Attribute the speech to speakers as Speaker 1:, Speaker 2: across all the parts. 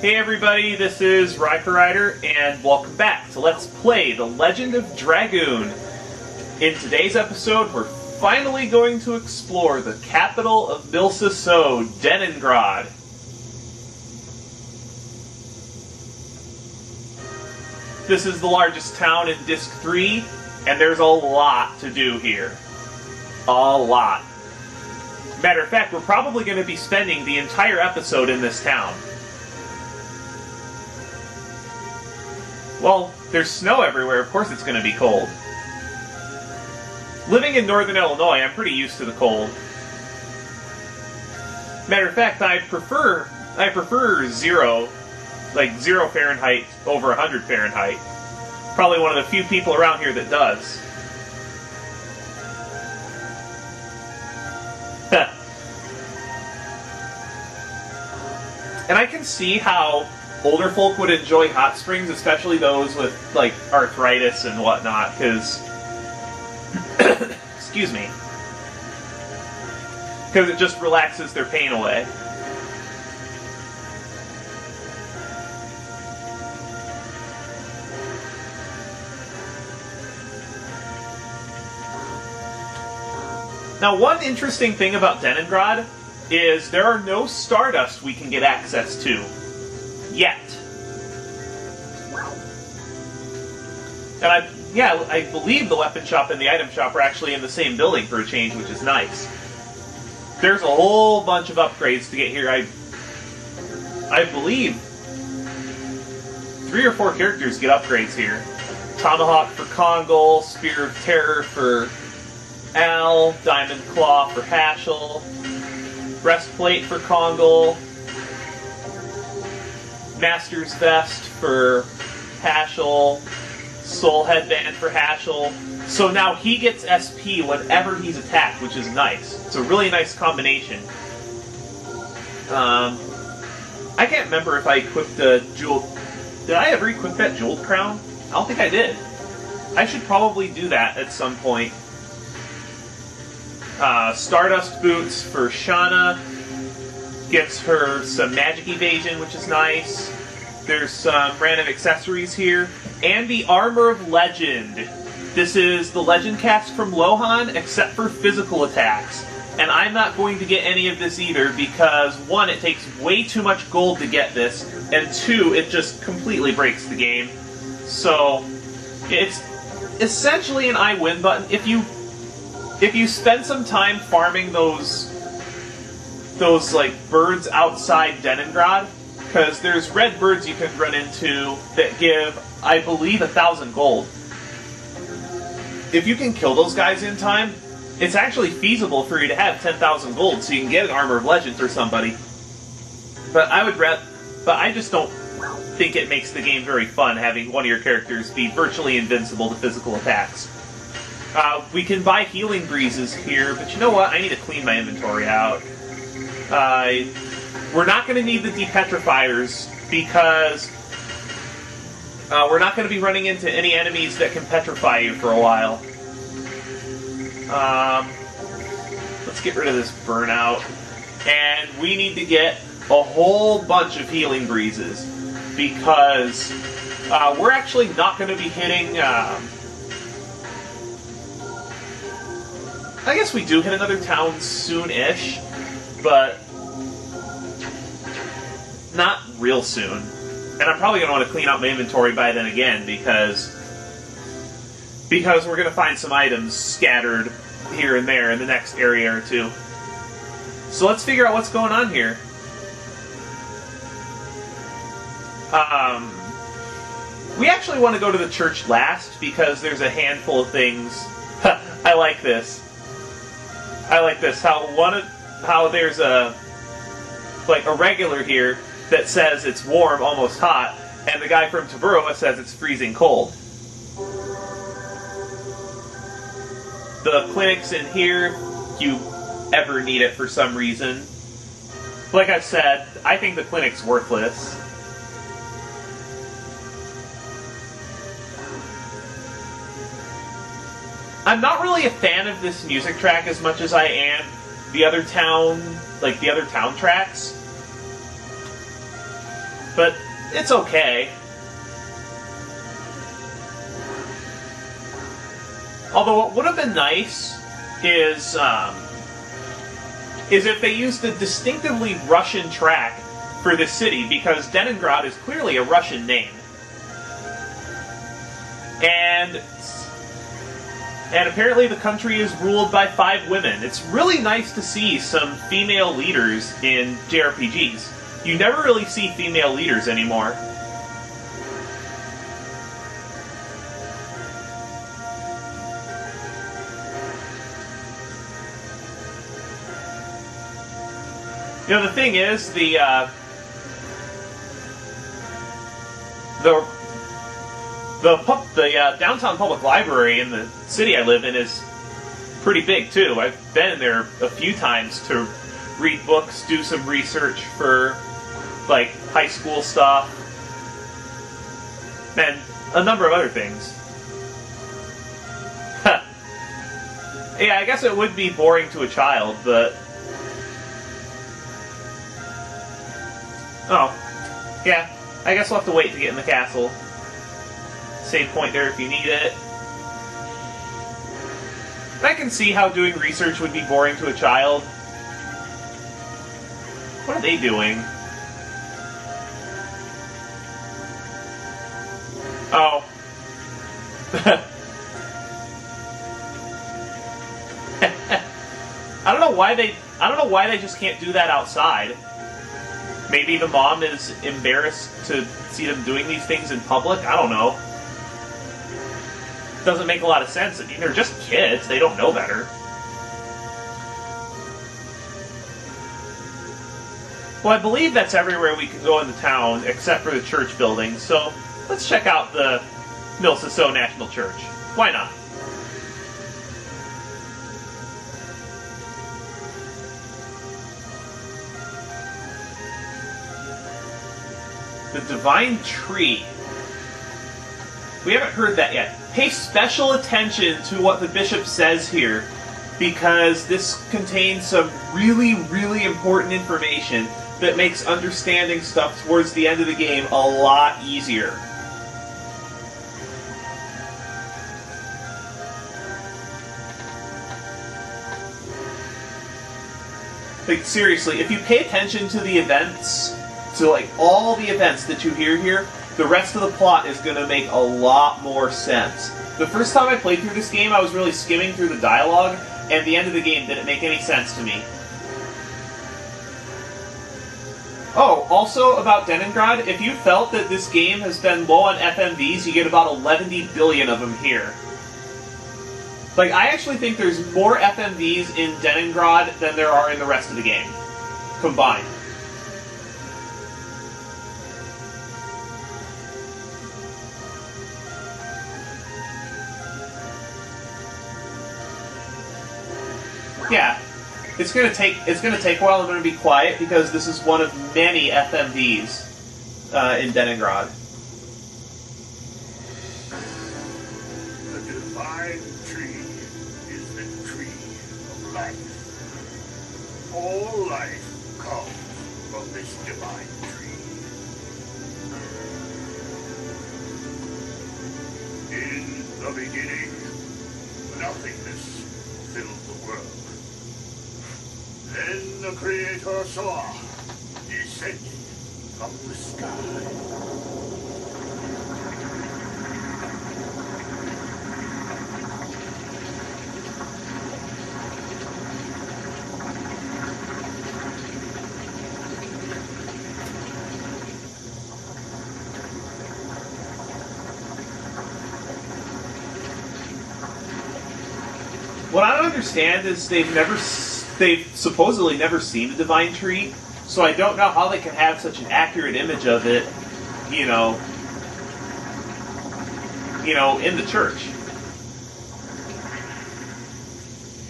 Speaker 1: Hey everybody, this is Riker Rider, and welcome back to Let's Play The Legend of Dragoon. In today's episode, we're finally going to explore the capital of Mille Seseau, Leningrad. This is the largest town in Disc 3, and there's a lot to do here. A lot. Matter of fact, we're probably going to be spending the entire episode in this town. Well, there's snow everywhere, of course it's going to be cold. Living in northern Illinois, I'm pretty used to the cold. Matter of fact, I prefer zero Fahrenheit over 100 Fahrenheit. Probably one of the few people around here that does. And I can see how older folk would enjoy hot springs, especially those with, like, arthritis and whatnot, because... excuse me. Because it just relaxes their pain away. Now, one interesting thing about Leningrad is there are no Stardust we can get access to. Yet. And I believe the weapon shop and the item shop are actually in the same building for a change, which is nice. There's a whole bunch of upgrades to get here. I believe 3 or 4 characters get upgrades here. Tomahawk for Kongol, Spear of Terror for Al, Diamond Claw for Hashel, Breastplate for Kongol, Master's Vest for Hashel, Soul Headband for Hashel. So now he gets SP whenever he's attacked, which is nice. It's a really nice combination. I can't remember if I equipped the jewel... Did I ever equip that jeweled crown? I don't think I did. I should probably do that at some point. Stardust Boots for Shauna. Gives her some magic evasion, which is nice. There's some random accessories here. And the Armor of Legend. This is the Legend cast from Lohan, except for physical attacks. And I'm not going to get any of this either, because 1, it takes way too much gold to get this, and 2, it just completely breaks the game. So, it's essentially an I win button. If you spend some time farming those like birds outside Leningrad, because there's red birds you can run into that give, I believe, 1,000 gold. If you can kill those guys in time, it's actually feasible for you to have 10,000 gold, so you can get an Armor of Legend for somebody. But I just don't think it makes the game very fun having one of your characters be virtually invincible to physical attacks. We can buy Healing Breezes here, but you know what? I need to clean my inventory out. We're not going to need the Depetrifiers, because we're not going to be running into any enemies that can petrify you for a while. Let's get rid of this Burnout. And we need to get a whole bunch of Healing Breezes, because we're actually not going to be hitting... I guess we do hit another town soon-ish, but not real soon. And I'm probably going to want to clean out my inventory by then again, because we're going to find some items scattered here and there in the next area or two. So let's figure out what's going on here. We actually want to go to the church last, because there's a handful of things... I like this. I like this. How there's a regular here that says it's warm, almost hot, and the guy from Taburua says it's freezing cold. The clinic's in here, if you ever need it for some reason. Like I've said, I think the clinic's worthless. I'm not really a fan of this music track as much as I am the other town tracks. but it's okay. Although what would have been nice is if they used a distinctively Russian track for this city, because Leningrad is clearly a Russian name. And apparently the country is ruled by 5 women. It's really nice to see some female leaders in JRPGs. You never really see female leaders anymore. You know, the thing is, the downtown public library in the city I live in is pretty big too. I've been in there a few times to read books, do some research for like high school stuff, and a number of other things. Yeah, I guess it would be boring to a child, but oh, yeah, I guess we'll have to wait to get in the castle. Save point there if you need it. I can see how doing research would be boring to a child. What are they doing? Oh. I don't know why they just can't do that outside. Maybe the mom is embarrassed to see them doing these things in public? I don't know. Doesn't make a lot of sense. I mean, they're just kids. They don't know better. Well, I believe that's everywhere we can go in the town, except for the church building. So let's check out the Mille Seseau National Church. Why not? The Divine Tree. We haven't heard that yet. Pay special attention to what the bishop says here, because this contains some really, really important information that makes understanding stuff towards the end of the game a lot easier. Like, seriously, if you pay attention to the events, to like all the events that you hear here, the rest of the plot is going to make a lot more sense. The first time I played through this game, I was really skimming through the dialogue, and the end of the game didn't make any sense to me. Oh, also about Leningrad, if you felt that this game has been low on FMVs, you get about 11 billion of them here. Like, I actually think there's more FMVs in Leningrad than there are in the rest of the game, combined. Yeah, it's gonna take a while. I'm gonna be quiet because this is one of many FMVs in Leningrad.
Speaker 2: The divine tree is the tree of life. All life comes from this divine tree. In the beginning, nothingness filled the world. Then the Creator saw, descending from the sky.
Speaker 1: What I don't understand is they've supposedly never seen the Divine Tree, so I don't know how they can have such an accurate image of it, you know, in the church.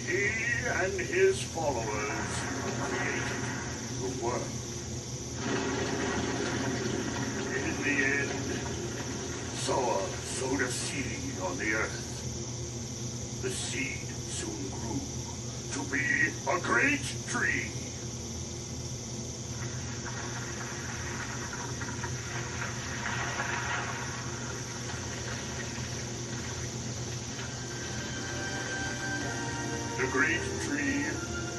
Speaker 2: He and his followers created the world. In the end, Soa sowed a seed on the earth. The seed soon grew to be a great tree. great tree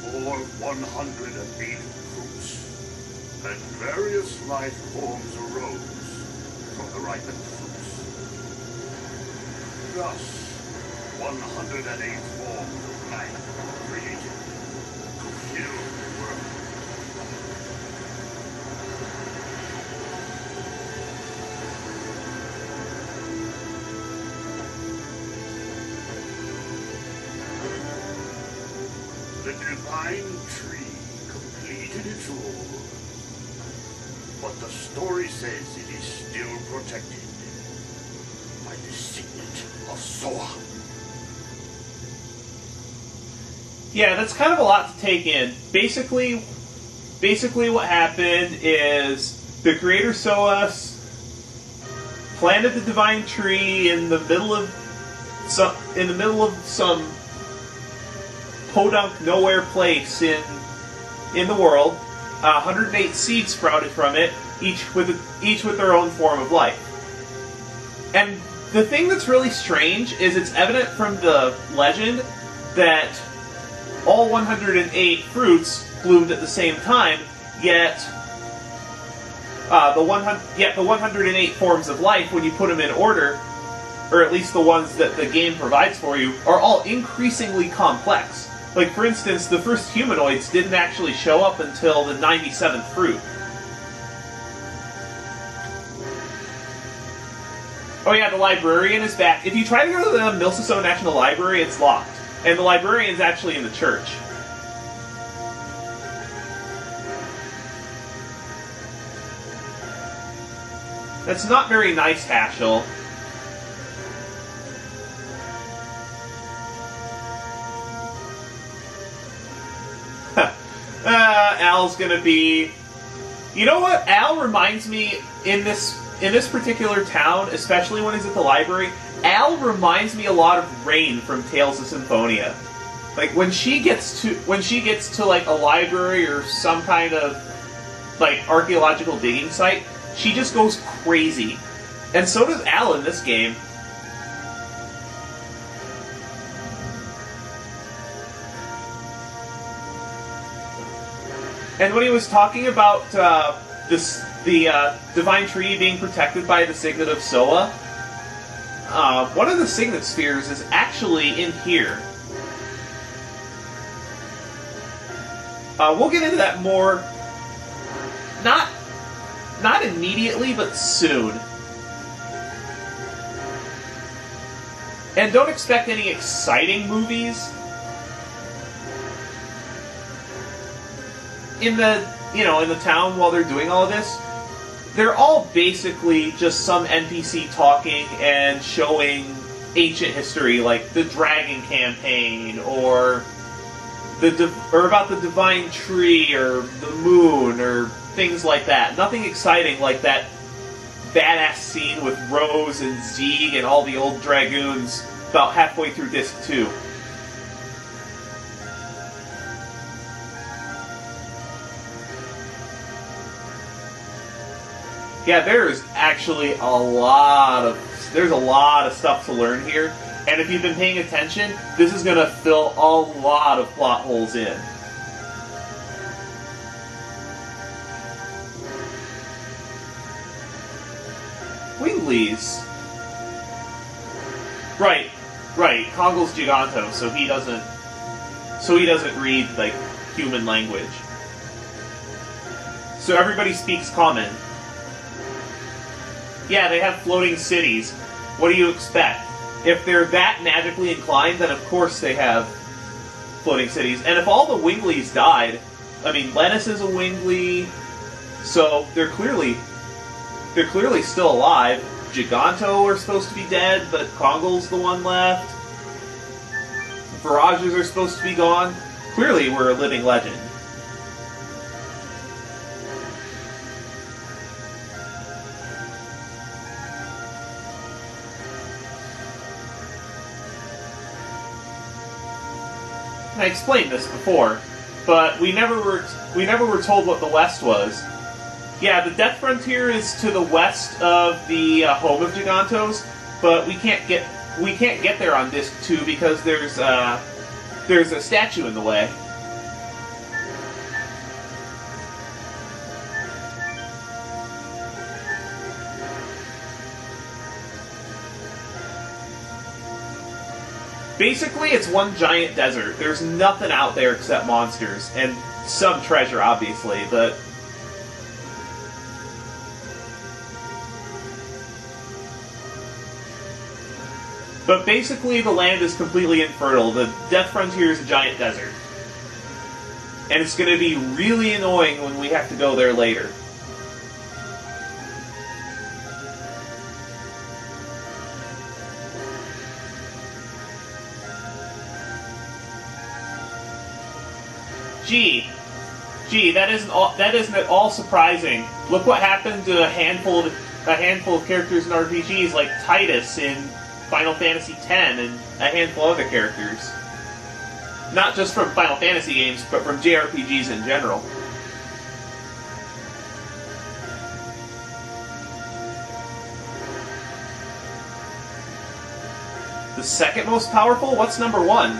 Speaker 2: bore 108 fruits, and various life forms arose from the ripened fruits. Thus, 108 forms of life were created to fill the world. The divine tree completed its role, but the story says it is still protected by the signet of Soa.
Speaker 1: Yeah, that's kind of a lot to take in. Basically what happened is the creator Soas planted the divine tree in the middle of some podunk nowhere place in the world. 108 seeds sprouted from it, each with their own form of life. And the thing that's really strange is it's evident from the legend that all 108 fruits bloomed at the same time, yet the 108 forms of life, when you put them in order, or at least the ones that the game provides for you, are all increasingly complex. Like, for instance, the first humanoids didn't actually show up until the 97th fruit. Oh yeah, the librarian is back. If you try to go to the Mille Seseau National Library, it's locked. And the librarian's actually in the church. That's not very nice, Hashel. Al's gonna be... You know what? Al reminds me in this particular town, especially when he's at the library, Al reminds me a lot of Rain from Tales of Symphonia. Like when she gets to like a library or some kind of like archaeological digging site, she just goes crazy. And so does Al in this game. And when he was talking about the divine tree being protected by the signet of Soa, one of the signet spheres is actually in here. We'll get into that more, not immediately, but soon. And don't expect any exciting movies. In the town while they're doing all of this, they're all basically just some NPC talking and showing ancient history, like the Dragon campaign, or about the divine tree, or the moon, or things like that. Nothing exciting like that badass scene with Rose and Zeeg and all the old Dragoons about halfway through Disc 2. Yeah, there's actually a lot of stuff to learn here, and if you've been paying attention, this is going to fill a lot of plot holes in. Winglies. Right. Kongol's Giganto, so he doesn't read like human language. So everybody speaks common. Yeah, they have floating cities. What do you expect? If they're that magically inclined, then of course they have floating cities. And if all the Winglies died, I mean, Lennis is a Wingly, so they're clearly still alive. Giganto are supposed to be dead, but Kongol's the one left. Virages are supposed to be gone. Clearly, we're a living legend. I explained this before, but we never were told what the West was. Yeah, the Death Frontier is to the west of the home of Gigantos, but we can't get there on Disc 2 because there's there's a statue in the way. Basically, it's one giant desert. There's nothing out there except monsters. And some treasure, obviously, but... But basically, the land is completely infertile. The Death Frontier is a giant desert. And it's going to be really annoying when we have to go there later. Gee, that isn't at all surprising. Look what happened to a handful of characters in RPGs like Titus in Final Fantasy X and a handful of other characters. Not just from Final Fantasy games, but from JRPGs in general. The second most powerful? What's number one?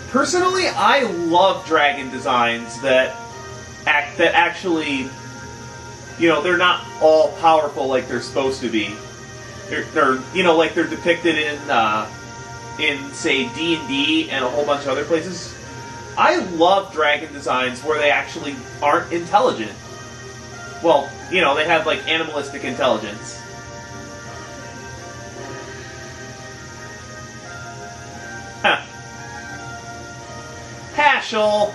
Speaker 1: Personally, I love dragon designs that actually, you know, they're not all powerful like they're supposed to be. They're you know, like they're depicted in say D&D and a whole bunch of other places. I love dragon designs where they actually aren't intelligent. Well, you know, they have like animalistic intelligence. Huh. Hashel!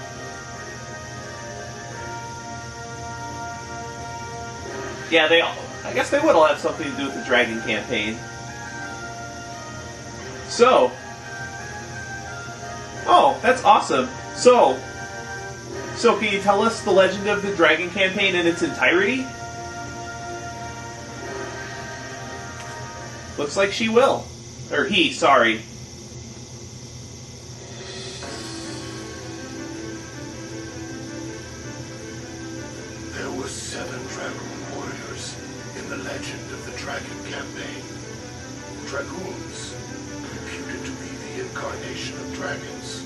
Speaker 1: Yeah, I guess they would all have something to do with the Dragon campaign. So... Oh, that's awesome. So can you tell us the legend of the Dragon campaign in its entirety? Looks like she will. Or he, sorry.
Speaker 2: There were 7 Dragoon warriors in the legend of the Dragon campaign. Dragoons, reputed to be the incarnation of dragons.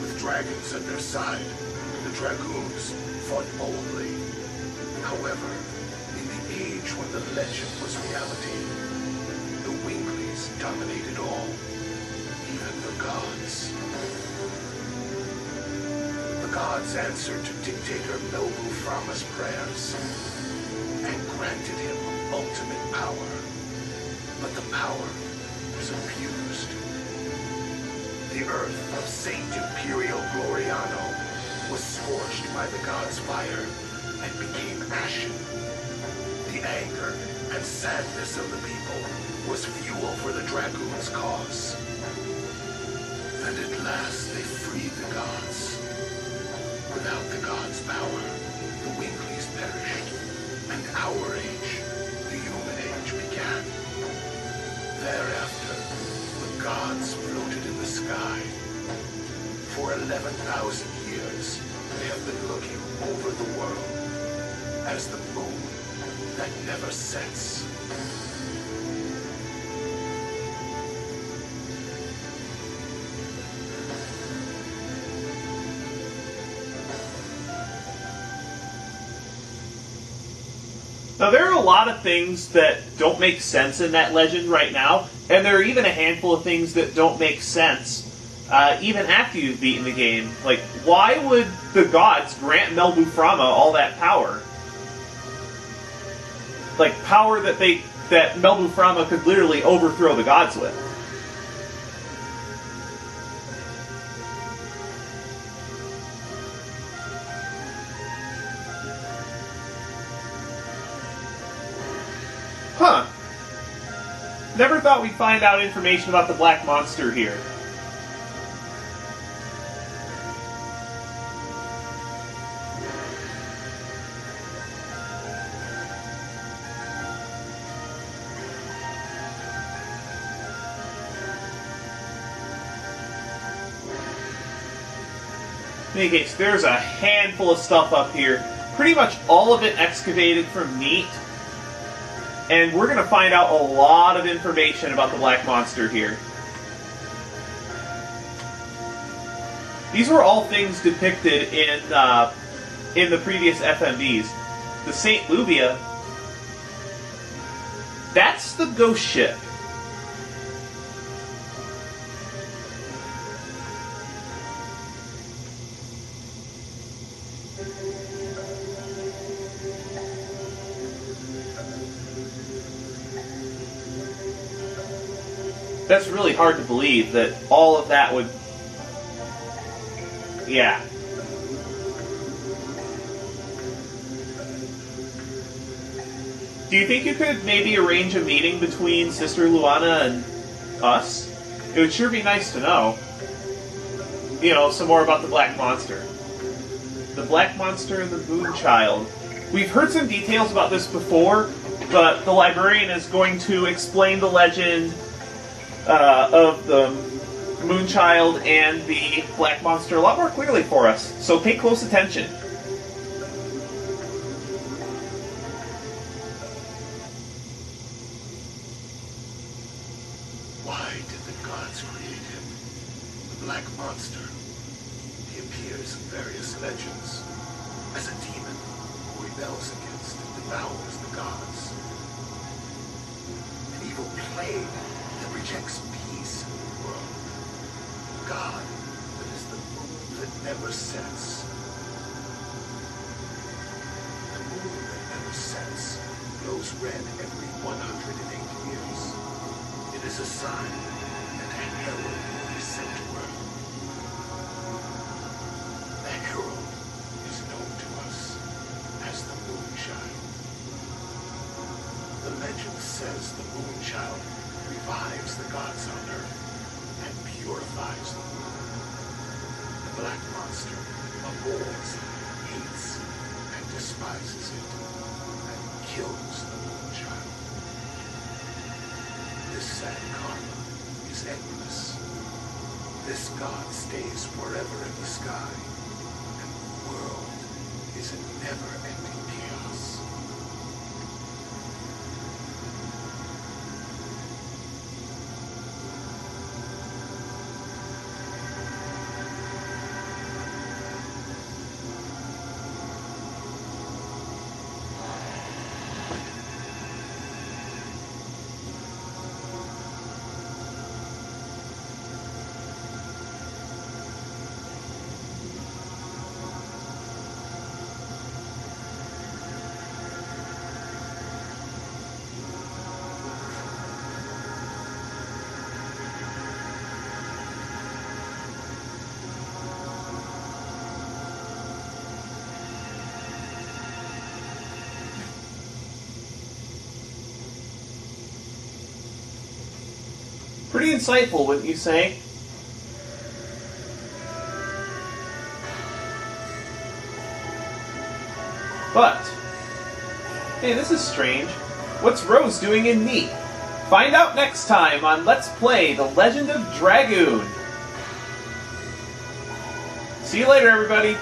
Speaker 2: With dragons at their side, the Dragoons fought boldly. However, in the age when the legend was reality, the Winglies dominated all, even the gods. The gods answered to dictator Melbu Frama's prayers and granted him ultimate power. But the power was abused. The earth of Saint Imperial Gloriano was scorched by the gods' fire and became ashen. The anger and sadness of the people was fuel for the Dragoons' cause. And at last they freed the gods. Without the gods' power, the Winglies perished, and our age, the human age, began. Thereafter, the gods floated in the sky. For 11,000 years, they have been looking over the world as the moon that never sets.
Speaker 1: Now, there are a lot of things that don't make sense in that legend right now, and there are even a handful of things that don't make sense even after you've beaten the game. Like, why would the gods grant Melbu Frama all that power? Like, power that Melbu Frama could literally overthrow the gods with. Huh. Never thought we'd find out information about the Black Monster here. In any case, there's a handful of stuff up here. Pretty much all of it excavated from meat. And we're going to find out a lot of information about the Black Monster here. These were all things depicted in the previous FMVs. The St. Lubia, that's the ghost ship. That's really hard to believe that all of that would... Yeah. Do you think you could maybe arrange a meeting between Sister Luana and us? It would sure be nice to know. You know, some more about the Black Monster. The Black Monster and the Moonchild. We've heard some details about this before, but the librarian is going to explain the legend of the Moonchild and the Black Monster a lot more clearly for us, so pay close attention.
Speaker 2: Why did the gods create him? The Black Monster. He appears in various legends as a demon who rebels against and devours the gods. An evil plague that rejects peace in the world. God that is the moon that never sets. The moon that never sets glows red every 108 years. It is a sign that a herald will be sent to Earth. The herald is known to us as the Moonchild. The legend says the Moonchild revives the gods on Earth and purifies the moon. The Black Monster abhors, hates, and despises it, and kills the Moonchild. This sad karma is endless. This god stays forever in the sky, and the world is in never-ending chaos.
Speaker 1: Pretty insightful, wouldn't you say? But, hey, this is strange. What's Rose doing in Neat? Find out next time on Let's Play The Legend of Dragoon. See you later, everybody.